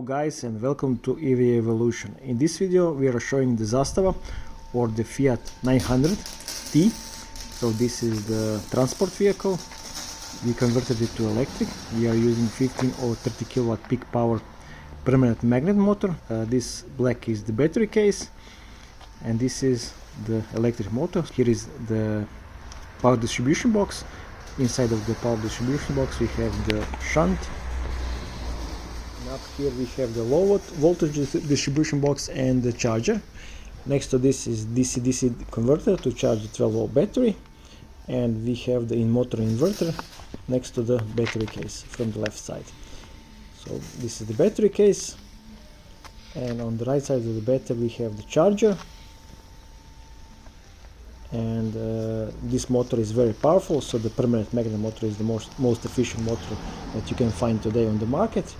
guys, and welcome to EV Evolution. In this video we are showing the Zastava or the Fiat 900T. So this is the transport vehicle. We converted it to electric. We are using 15 or 30 kilowatt peak power permanent magnet motor. This black is the battery case and this is the electric motor. Here is the power distribution box. Inside of the power distribution box we have the shunt. Up here we have the low voltage distribution box and the charger. Next to this is DC-DC converter to charge the 12 volt battery, and we have the in-motor inverter next to the battery case from the left side. So this is the battery case, and on the right side of the battery we have the charger. And this motor is very powerful, so the permanent magnet motor is the most efficient motor that you can find today on the market,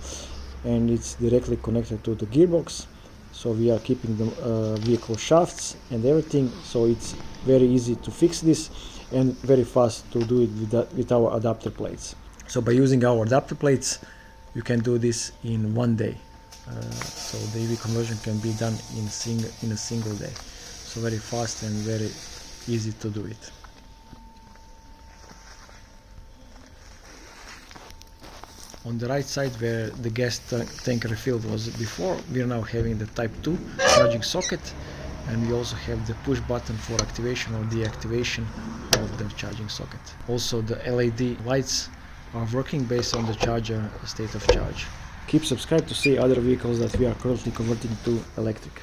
and it's directly connected to the gearbox. So we are keeping the vehicle shafts and everything, so it's very easy to fix this and very fast to do it with our adapter plates. So by using our adapter plates you can do this in one day. So the EV conversion can be done in a single day, so very fast and very easy to do it. On the right side, where the gas tank refill was before, we are now having the Type 2 charging socket, and we also have the push button for activation or deactivation of the charging socket. Also the LED lights are working based on the charger state of charge. Keep subscribed to see other vehicles that we are currently converting to electric.